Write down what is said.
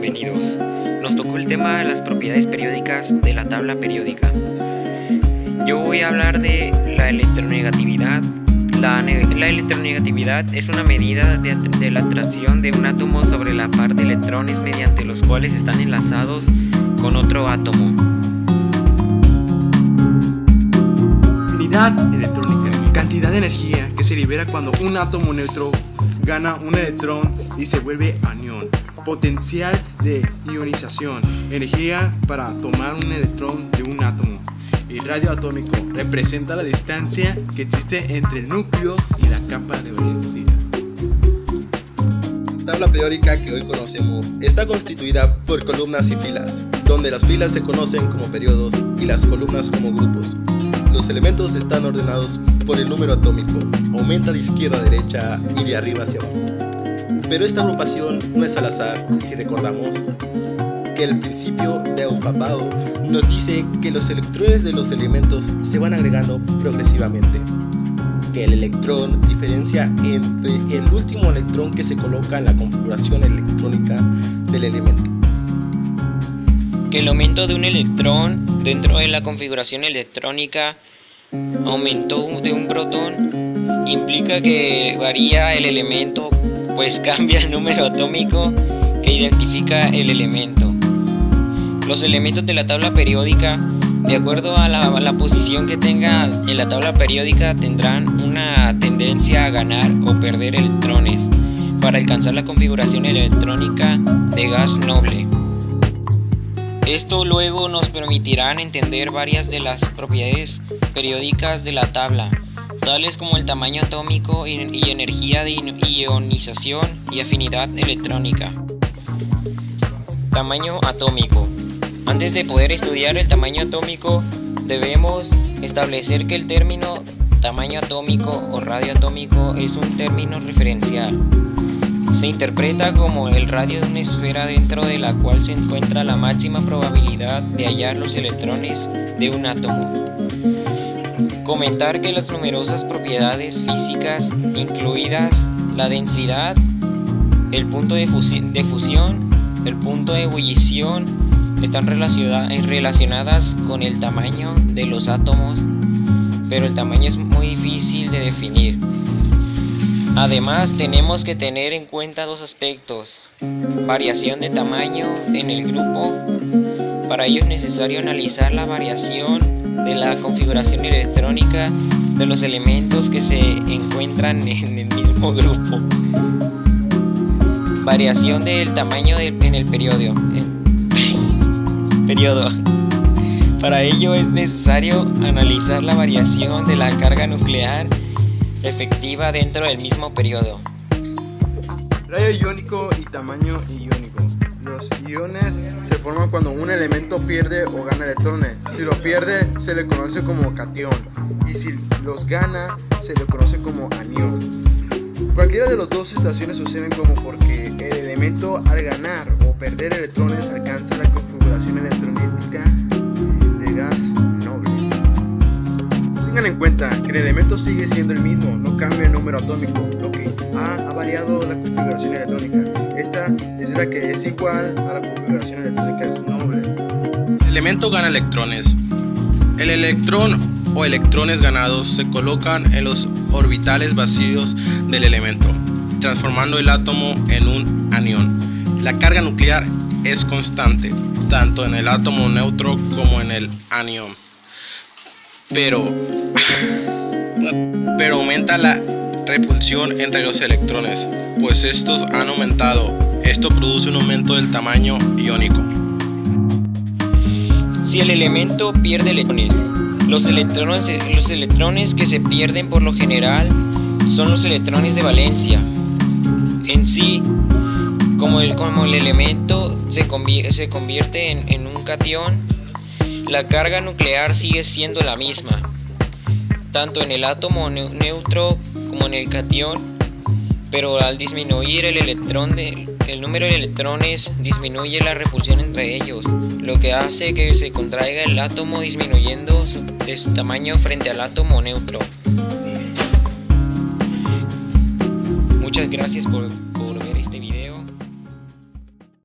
bienvenidos. Nos tocó el tema de las propiedades periódicas de la tabla periódica. Yo voy a hablar de la electronegatividad. La electronegatividad es una medida de la atracción de un átomo sobre la par de electrones mediante los cuales están enlazados con otro átomo. Unidad electrónica: cantidad de energía que se libera cuando un átomo neutro gana un electrón y se vuelve anión. Potencial de ionización: energía para tomar un electrón de un átomo. El radio atómico representa la distancia que existe entre el núcleo y la capa de valence. La tabla periódica que hoy conocemos está constituida por columnas y filas, donde las filas se conocen como periodos y las columnas como grupos. Los elementos están ordenados por el número atómico, aumenta de izquierda a derecha y de arriba hacia abajo. Pero esta agrupación no es al azar, si recordamos que el principio de Aufbau nos dice que los electrones de los elementos se van agregando progresivamente, que el electrón diferencia entre el último electrón que se coloca en la configuración electrónica del elemento. Que el aumento de un electrón dentro de la configuración electrónica, aumento de un protón, implica que varía el elemento, pues cambia el número atómico que identifica el elemento. Los elementos de la tabla periódica, de acuerdo a la posición que tenga en la tabla periódica, tendrán una tendencia a ganar o perder electrones para alcanzar la configuración electrónica de gas noble. Esto luego nos permitirá entender varias de las propiedades periódicas de la tabla, tales como el tamaño atómico y energía de ionización y afinidad electrónica. Tamaño atómico. Antes de poder estudiar el tamaño atómico, debemos establecer que el término tamaño atómico o radio atómico es un término referencial. Se interpreta como el radio de una esfera dentro de la cual se encuentra la máxima probabilidad de hallar los electrones de un átomo. Comentar que las numerosas propiedades físicas, incluidas la densidad, el punto de fusión, el punto de ebullición, están relacionadas con el tamaño de los átomos, pero el tamaño es muy difícil de definir. Además, tenemos que tener en cuenta dos aspectos: variación de tamaño en el grupo. Para ello es necesario analizar la variación de la configuración electrónica de los elementos que se encuentran en el mismo grupo. Variación del tamaño en el periodo. Para ello es necesario analizar la variación de la carga nuclear efectiva dentro del mismo periodo. Radio iónico y tamaño iónico. Los iones se forman cuando un elemento pierde o gana electrones. Si lo pierde, se le conoce como catión, y si los gana, se le conoce como anión. Cualquiera de las dos situaciones suceden como porque el elemento al ganar o perder electrones alcanza la configuración electronética de gas noble. Tengan en cuenta que el elemento sigue siendo el mismo, no cambia el número atómico, lo que ha variado la configuración electrónica. Esta es la que es igual a la configuración electrónica noble. El elemento gana electrones. El electrón o electrones ganados se colocan en los orbitales vacíos del elemento, transformando el átomo en un anión. La carga nuclear es constante, tanto en el átomo neutro como en el anión. Pero aumenta la repulsión entre los electrones, pues estos han aumentado. Esto produce un aumento del tamaño iónico. Si el elemento pierde electrones, los electrones que se pierden por lo general son los electrones de valencia. En sí, como el elemento se convierte en un catión, la carga nuclear sigue siendo la misma, tanto en el átomo neutro como en el catión, pero al disminuir el número de electrones, disminuye la repulsión entre ellos, lo que hace que se contraiga el átomo, disminuyendo de su tamaño frente al átomo neutro. Muchas gracias por